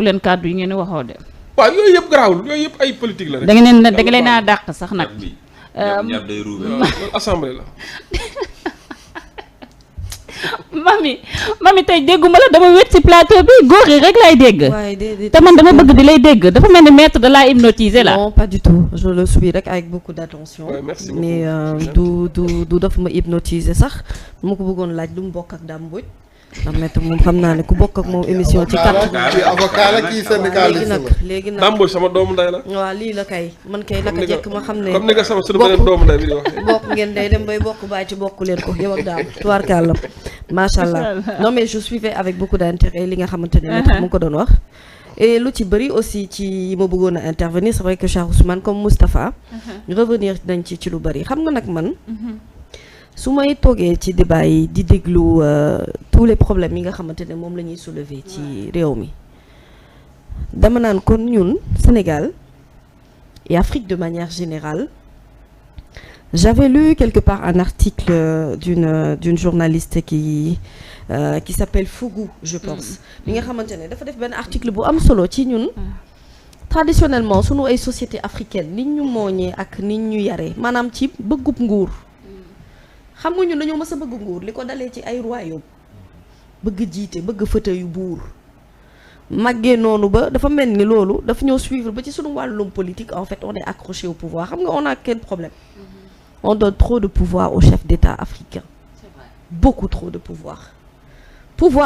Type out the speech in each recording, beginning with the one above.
leen kàddu yi ngeen waxoo de. waaw yooyu yëpp garaawul yooyu yëpp ay politique la rek. da ngeen leen a dàq sax nag. loolu assemblée la. mami tey dégguma la dama wét ci plateau bi góor yi rek lay dégg. waaye déedéet te man dama bëgg di lay dégg dafa mel ni maître de la hypnotiser là. non pas du tout je le suis rek avec beaucoup d'attention. Ouais, merci mais du daf ma hypnotiser sax mu ko bëggoon laaj lu mu bokk ak Dame Mbodj. ndax maître moom xam naa ne ku bokk ak moom émission ci kàtt. kii avocat la kii syndicaliste la léegi nag Dame Mbodj sama doomu nday la. waaw lii la kay man kay naka jekk ma xam ne. comme ni nga sama sunu beneen doomu nday bi di wax. bokk ngeen day dem bay bokk bàyyi ci bokk leen ko yow ak Dame tubaarkàlla macha allah non mais je suivais avec beaucoup d'intérêt li nga xamante ne maître mu ngi ko doon wax. et lu ci bëri aussi ci ma bëggoon a intervenir c'est vrai que Cheikh Ousmane comme Moustapha. revenir nañ ci lu bëri xam nga nag man. su may toogee ci débat yi di déglu tous les problèmes yi nga xamante ne moom la ñuy soulever ci réew mi dama naan kon ñun Sénégal et Afrique de manière générale j'avais lu quelque part un article d'une journaliste qui s'appelle Fougou je pense bi nga xamante ne dafa def benn article bu am solo ci ñun traditionnellement sunu ay société africaine nit ñu mooñee ak nit ñu yaree maanaam ci bëggub nguur xam nga ñun dañoo mës a bëgg nguur li ko dalee ci ay royaume bëgg jiite bëgg fauteuil yu buur màggee noonu ba dafa mel ni loolu dafa ñëw suivre ba ci suñu wàllum politique en fait on est accroché au pouvoir xam nga on a quel problème on donne trop de pouvoir aux chefs d'État africains beaucoup trop de pouvoir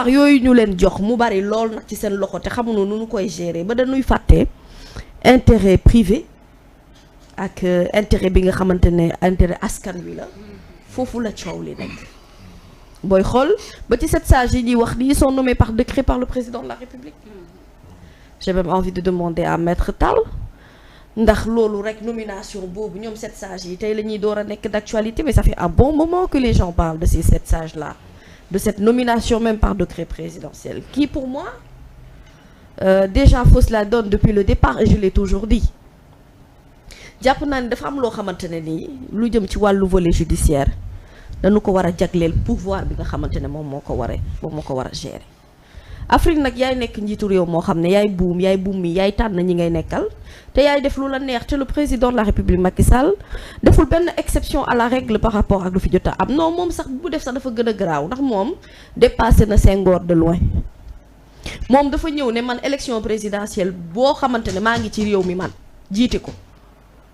yooyu ñu leen jox mu bari lool nag ci seen loxo te xamuñu nu ñu koy gérer ba dañuy fàtte intérêt privé ak intérêt bi nga xamante ne intérêt askan wi la foofu la coow li nekk booy xool ba ci 7 sages yi ñuy wax ni ils sont nommés par décret par le président de la République j'ai même envie de demander à Maître Tall ndax loolu rek nomination boobu ñoom 7 sages yi tey la ñuy door a nekk d'actualité mais ça fait un bon moment que les gens parlent de ces 7 sages là de cette nomination même par décret présidentiel qui pour moi déjà fausse la donne depuis le départ et je l'ai toujours dit jàpp naa ne dafa am loo xamante ne nii lu jëm ci wàllu volet judiciaire dañu ko war a jagleel pouvoir bi nga xamante ne moom moo ko war a gérer Afrique nag yaay nekk njiitu réew moo xam ne yaay buum mi yaay tànn ñi ngay nekkal te yaay def lu la neex te le président de la République Macky Sall deful benn exception à la règle par rapport ak lu fi jot a am non moom sax bu def sax dafa gën a garaaw ndax moom dépassé na Senghor de loin moom dafa ñëw ne man élection présidentielle boo xamante ne maa ngi ci réew mi man jiite ko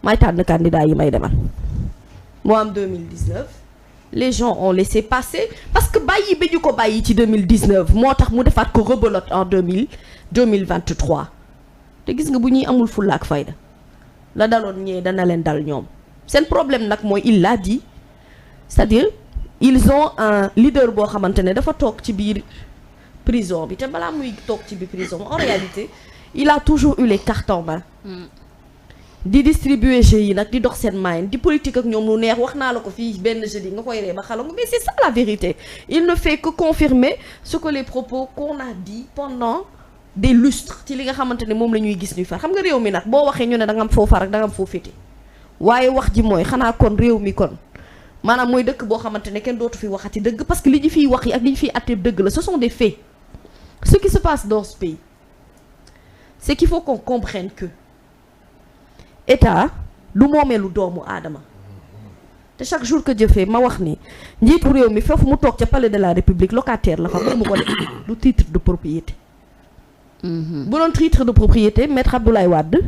may tànn candidat yi may demal moo am 2019 les gens ont laissé passer parce que bàyyi ba ñu ko bàyyi ci 2019 moo tax mu defaat ko rebelote en 2023 te gis nga bu ñuy amul fulla ak fayda la daloon ñee dana leen dal ñoom seen problème nag mooy il l'a dit c'est-à-dire ils ont un leader boo xamante ne dafa toog ci biir prison bi te balaa muy toog ci biir prison en réalité il a toujours eu les cartes en main di distribuer jeux yi nag di dox seen main di politique ak ñoom lu neex wax naa la ko fii benn jeudi nga koy ree ba xalangu mais c'est ça la vérité il ne fait que confirmer ce que les propos qu'on a dit pendant des lustres ci li nga xamante ne moom la ñuy gis ñuy far xam nga réew mi nag boo waxee ñu ne da nga am foo far ak da nga am foo féete waaye wax ji mooy xanaa kon réew mi kon maanaam mooy dëkk boo xamante ne kenn dootu fi waxati dëgg parce que li ñu fiy wax yi ak li ñu fiy àtte dëgg la ce sont des faits ce qui se passe dans ce pays c'est qu'il faut qu'on comprenne que état lu moomeelu doomu aadama te chaque jour que jëfee ma wax ni njiitu réew mi foofu mu toog ca palais de la république locataire la fa mu ko def du titre de propriété bu doon titre de propriété maître Abdoulaye Wade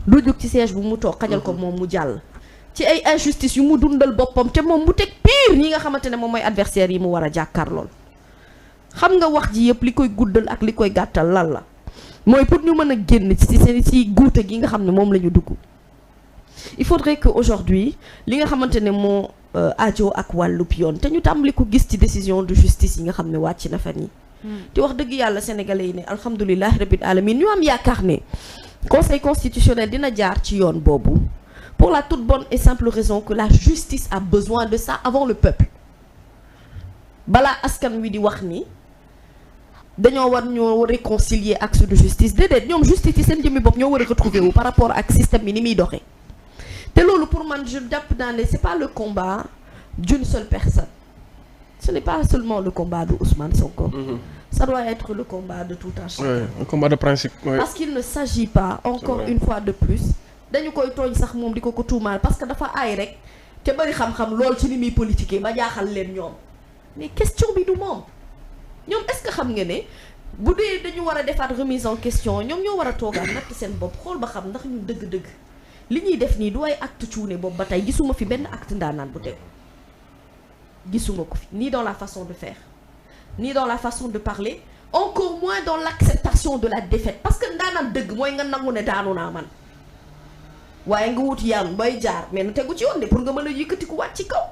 du jóg ci siège bu mu toog xajal ko moom mu jàll ci ay injustice yu mu dundal boppam te moom mu teg pire ñi nga xamante ne moom mooy adversaire yi mu war a jàkkaar lool xam nga wax ji yëpp li koy guddal ak li koy gàttal lan la mooy pour ñu mën a génn ci seen ci guute gi nga xam ne moom la ñu dugg il faudrait que aujourd'hui li nga xamante ne moo aajo ak wàllub yoon te ñu tàmbali ko gis ci décision de justice yi nga xam ne wàcc na fan yi te wax dëgg yàlla sénégalais yi ne alhamdulilah rabbil alamin ñu am yaakaar ne conseil constitutionnel dina jaar ci yoon boobu pour la toute bonne et simple raison que la justice a besoin de ça avant le peuple balaa askan wi di wax ni dañoo war ñoo réconcilier acte de justice déedéet ñoom justice yi seen jëmmi bopp ñoo war a retrouver wu par rapport ak système bi ni muy doxee te loolu pour man je jàpp naa ne c'est pas le combat d'une seule personne ce n'est pas seulement le combat de Ousmane Sonko ça doit être le combat de tout un chacun. Ouais, un combat de principe. Ouais. Parce qu'il ne s'agit pas encore une fois de plus dañu koy tooñ sax moom di ko tuumaal parce que dafa aay rek te bari xam-xam lool ci ni muy politiquer ba jaaxal leen ñoom mais question bi du moom ñoom est-ce que xam nga ne bu dee dañu war a defaat remise en question ñoom ñoo war a toogaat natt seen bopp xool ba xam ndax ñu dëgg-dëgg li ñuy def nii du ay acte cuune boobu ba tey gisuma fi benn acte ndaanaan bu tegu gisuma ko fi ni dans la façon de faire ni dans la façon de parler encore moins dans l'acceptation de la défaite parce que ndaanaan dëgg mooy nga nangu ne daanu naa man waaye nga wut yaan bay jaar mais na tegu ci yoon de pour nga mën a yëkkati ku wàcc ci kaw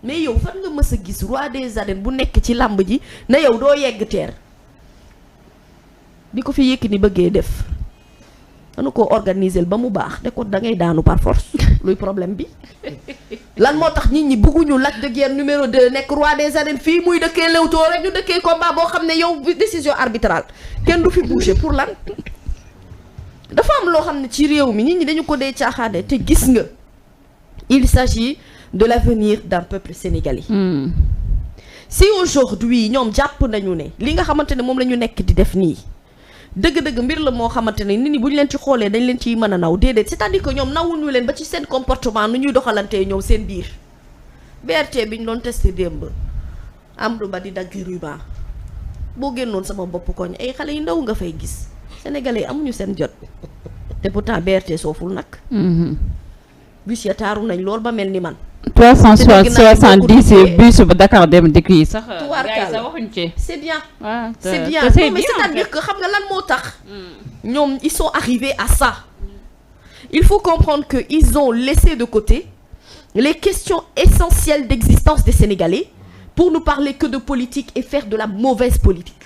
mais yow fan nga mës a gis roi des arènes bu nekk ci làmb ji na yow doo yegg teer bi ko fi Yékini bëggee def danu ko organiser ba mu baax de ko da ngay daanu par force luy problème bi lan moo tax nit ñi bëgguñu Lac de Guiers numéro 2 nekk roi des arènes fii muy dëkkee Leewtoo rek ñu dëkkee combat boo xam ne yow décision arbitrale kenn du fi bouger pour lan dafa am loo xam ne ci réew mi nit ñi dañu ko dee caaxaane te gis nga il s'agit de l'avenir d'un peuple sénégalais. Si aujourd'hui ñoom jàpp nañu ne li nga xamante ne moom la ñu nekk di def nii dëgg-dëgg mbir la moo xamante ne nit ñi bu ñu leen ci xoolee dañ leen ciy mën a naw déedéet c'est-à-dire que ñoom nawuñu leen ba ci seen comportement nu ñuy doxalantee ñoom seen biir BRT bi ñu doon testé démb Amadou Ba di dagg ruban boo génnoon sama bopp koñ ay xale yu ndaw nga fay gis sénégalais amuñu seen jot te pourtant BRT sooful nag. bus ya taaru nañ lool ba mel ni man. 370 bus ba Dakar dem dikk yi sax. tuwaarkaal sax waxuñ ci. c'est bien. waaw c'est bien non mais c'est-à-dire que xam nga lan moo tax. ñoom ils sont arrivés à ça. il faut comprendre que ils ont laissé de côté les questions essentielles d'existence des Sénégalais pour ne parler que de politique et faire de la mauvaise politique.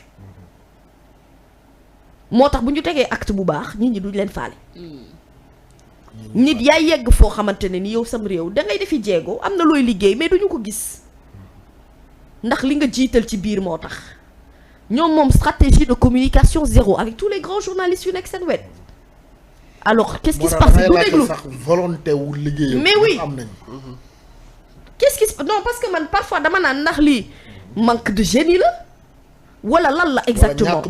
moo tax bu ñu tegee acte bu baax nit ñi duñ leen faale. nit yaay yegg foo xamante ne ni yow sam réew da ngay defi jéego am na looy liggéey mais duñu ko gis ndax li nga jiital ci biir moo tax ñoom moom stratégie de communication zéro avec tous les grands journalistes yu nekk seen wet alors qu'est-ce qui se passe du déglu volonté wu liggéey mais oui am nañ qu'est-ce qui se non parce que man parfois dama naan ndax lii manque de génie la wala lan la exactement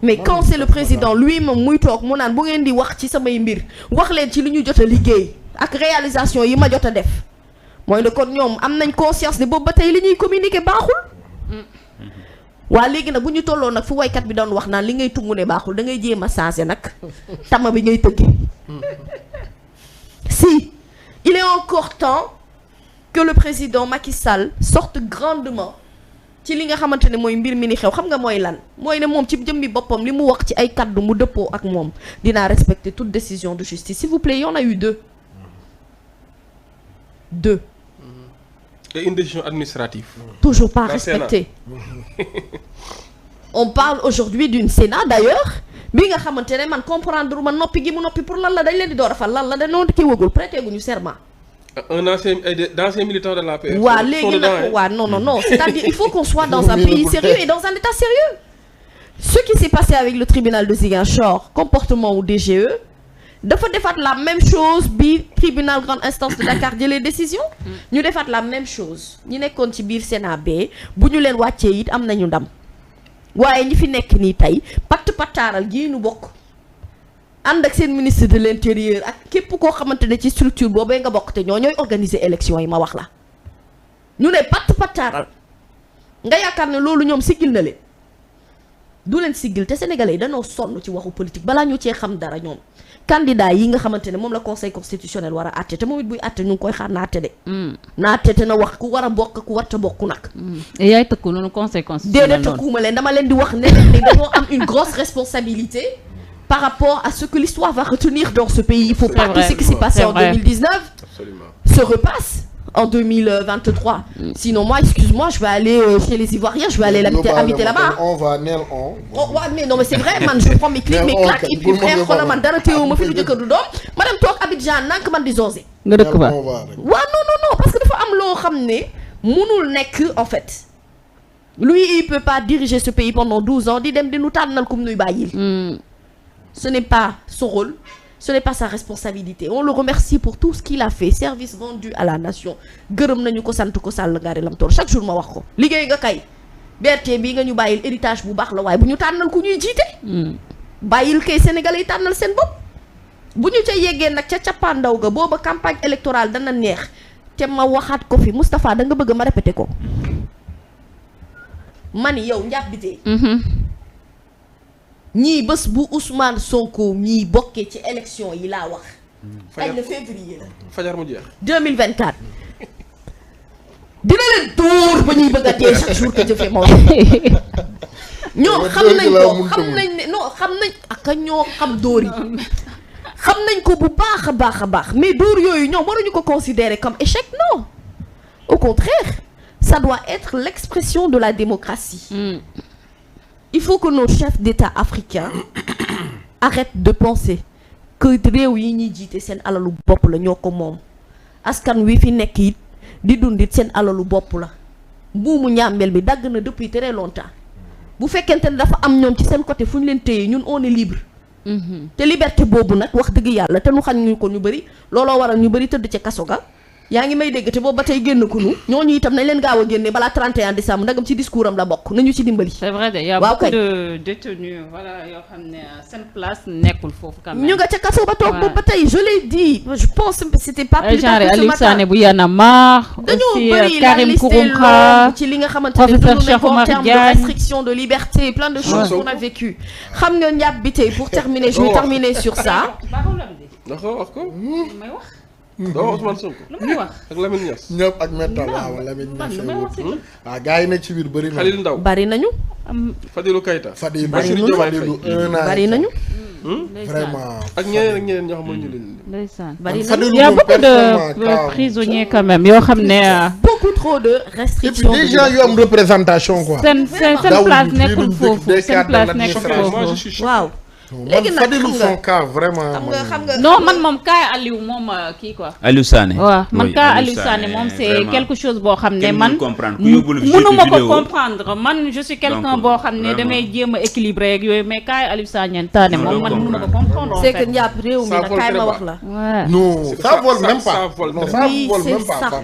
mais quand c'est le président lui-même muy toog mu naan bu ngeen di wax ci samay mbir wax leen ci li ñu jot a liggéey ak réalisation yi ma jot a def mooy ne kon ñoom am nañ conscience ne boobu ba tey li ñuy communiquer baaxul. waa léegi nag bu ñu tolloo nag fu waykat bi doon wax naan li ngay tungu ne baaxul da ngay jéem a changer nag tama bi ngay tëggee. Si il est encore temps que le président Macky Sall sorte grandement. ci li nga xamante ne mooy mbir mi ni xew xam nga mooy lan mooy ne moom ci jëmmi boppam li mu wax ci ay kaddu mu dëppoo ak moom dinaa respecter toute décision de justice s'il vous plaît il y en a eu deux. Et une décision administrative. Toujours pas respectée. On parle aujourd'hui d'une Sénat d'ailleurs bi nga xamante ne man comprendre ma noppi gi mu noppi pour lan la dañ leen di door a fal lan la dañoo kii wëgul prêté guñu serment. Un ancien militant de la paix. waaw léegi nag waaw non c'est-à-dire il faut qu'on soit dans un pays sérieux et dans un état sérieux. Ce qui s'est passé avec le tribunal de Ziguinchor comportement au DGE dafa defaat la même chose bi tribunal grande instance de Dakar jëlee décision ñu defaat la même chose ñi nekkoon ci biir Sénat b bu ñu leen wàccee it am nañu ndam waaye ñi fi nekk nii tey pattaaral gii nu bokk ànd ak seen ministre de l'intérieur ak képp koo xamante ne ci structure boobee nga bokk te ñooy organiser élection yi ma wax la ñu ne pattaaral nga yaakaar ne loolu ñoom siggil na leen du leen siggil te sénégalais yi dañoo sonn ci waxu politique balaa ñu cee xam dara ñoom candidat yi nga xamante ne moom la conseil constitutionnel war a àtte te moom it buy àtte ñu ngi koy xaar na àtte de na àtte te na wax ku war a bokk ku warta bokk nag yaay tëkku noonu conseil constitutionnel déedéet tëkkuuma leen dama leen di wax ne leen dañoo am une grosse responsabilité par rapport à ce que l'histoire va retenir dans ce pays. Il faut pas que ce qui s'est passé en 2019 se repasse en 2023. Sinon moi, excuse-moi, je vais aller chez les Ivoiriens, je vais aller habiter là-bas. On va nel on. Oh, ouais, mais non mais c'est vrai, man, je prends mes clics, mes claques et puis frère, xoolal man dara teewu ma fi lu jëkkër du doom. Madame toog Abidjan nank man di zosé. nga dëkk ba. waaw non parce que dafa am loo xam ne mënul nekk en fait. Lui, il peut pas diriger ce pays pendant 12 ans di dem di nu tànnal kum nuy bàyyil. Ce n'est pas son rôle, ce n'est pas sa responsabilité. On le remercie pour tout ce qu'il a fait, service rendu à la nation. Gërëm nañu ko sant ko sàll ngaari lam toor chaque jour ma wax ko liggéey nga kay BRT bii nga ñu bàyyil héritage bu baax la waaye bu ñu tànnal ku ñuy jiite. bàyyil kay Sénégalais yi tànnal seen bopp. bu ñu ca yeggee nag ca cappaandaw ga booba campagne électorale dana neex te ma waxaat ko fi Moustapha da nga bëgg ma répété ko. mani yow njàpp bi tey. ñii bés bu Ousmane Sonko ñii bokkee ci élection yi laa wax. fajar le février la. fajar mu jeex. 2024. dina leen dóor ba ñuy bëgg a dee chaque jour que jëfee ma wax. ñoom xam nañ ko xam nañ ne non xam nañ ak ñoo xam dóor yi. xam nañ ko bu baax a baax a baax mais dóor yooyu ñoom waruñu ko considérer comme échec non. au contraire ça doit être l'expression de la démocratie. Il faut que nos chefs d'État africains arrêtent de penser que réew yi ñuy jiite seen alalu bopp la ñoo ko moom askan wi fi nekk it di dundit seen alalu bopp la buumu ñàmbel bi dagg na depuis très longtemps bu fekkente ne dafa am ñoom ci seen côté fu ñu leen téye ñun on est libre. te liberté boobu nag wax dëgg yàlla te nu xañ ñu ko ñu bëri looloo waral ñu bëri tëdd ca kaso ga yaa ngi may dégg te boobu ba tey génn ku nu ñooñu itam nañ leen gaaw a génne balaa 31 décembre ndagam ci discours am la bokk nañu ci dimbali. c'est vrai de y a beaucoup de détenus voilà yoo xam ne seen place nekkul foofu quand même. ñu nga ca kaso ba toog boobu ba tey je l'ai dit je pense que c'était pas plus tard que ce Aliou matin. Sané bu Y'en a marre. dañoo aussi bëri la Karim liste Xrum-Xax ci li nga xamante ne professeur dund nañ Cheikh ko en Oumar termes de Diagne. restriction de liberté plein de choses qu'on a vécu xam nga njàpp bi tey pour terminer je vais terminer sur ça. ndax wax ko. may wax. doo Ousmane Sonko. lu may wax. ak Lamine Niass. ñëpp ak métal waaw Lamine Niass. lu may wax waaw gars yi nekk ci biir bëri na. Khalil Ndaw. bari nañu. Fadilou Keita. Fadilou Bassirou Diomaye Faye. bari nañu. vraiment. ak ñeneen ñoo xam ne ñu leen. ndeysaan. bari Fadilou nañu. Il y a moom beaucoup personnellement, de quand- prisonniers quand même yoo xam ne beaucoup trop de et puis restrictions. des gens yu am représentation quoi. seen Dawul place bi nekkul fii foofu des seen cadres place de nekkul l'administration. moi je foofu. suis choqué. waaw. man léegi nag Fadilou xam nga- son cas vraiment. xam nga non man moom cas Aliou moom kii quoi. Aliou Sané. waaw man Oui, cas Aliou Aliou Sané moom c'est vraiment. quelque chose boo xam ne Kenn man mënul comprendre ku yóbbu la fi mënuma ko vidéo. comprendre man je suis quelqu'un Donc, boo xam ne vraiment. damay jéem a équilibré ak yooyu mais cas Aliou Sané Sané moom man mënuma ko comprendre en c'est que fait. njàpp réew mi Ça nag vole kaay ma très wax bas. la. Ouais. non ça vole même ça pas. vole non très ça Oui, vole c'est même pas. ça. Fam.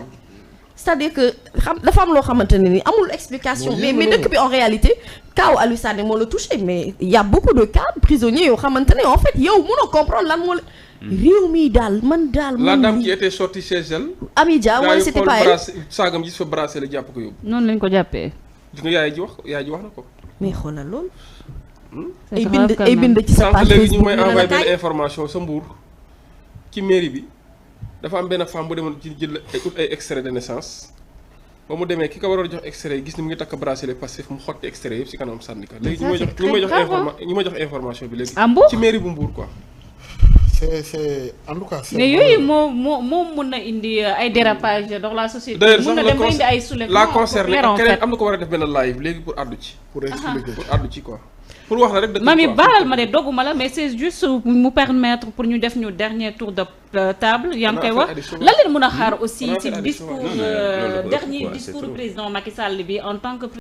c'est-à-dire que xam dafa am loo xamante ne ni amul explication Bon, mais yéen dëkk bi en réalité kaaw Aliou Sané moo la touché mais il y a beaucoup de cas prisonniers yoo xamante ne en fait yow mënoo comprendre lan moo la réew mi daal man daal La man dame mi qui était sortie chez elle. Amidia gars wala yi c'était xool pas elle bracelet saagam gis fa bracelet la jàpp ko yóbbu. noonu lañ ko jàppee. gis nga yaay ji wax na ko. mais xoolal loolu C'est ay grave bind quand ay même. bind ci sa sànq page léegi ñu Facebook may ñu ne la envoyé benn kaay information sa mbuur ci mairie bi dafa am benn femme bu demoon ci jël ay extrait de naissance ba mu demee ki ko waroon jox extrait yi gis ni mu ngi takk bracelet Pastef mu xotti extrait yëpp si kanam sànni ko léegi ñu may jox information bi léegi Ah bon? ci mairie bu Mbour quoi. c'est en tout cas. mais yooyu moo mun na indi ay dérapage dans la société. d'ailleurs mun sax na dem ba indi ay soulèvement la concerné populaire en keneen fait. am na ko war a def benn live léegi pour àddu ci pour expliquer. pour àddu ci quoi pour wax la rek dëgg Mami quoi. baalal ma de dogguma la mais c'est juste mu permettre pour ñu def ñu dernier tour de table yaa ngi koy wax lan leen mën a xaar aussi On a ci fait addition. discours Non, mais loolu dernier quoi, c'est discours trop. du président Macky Sall bi en tant que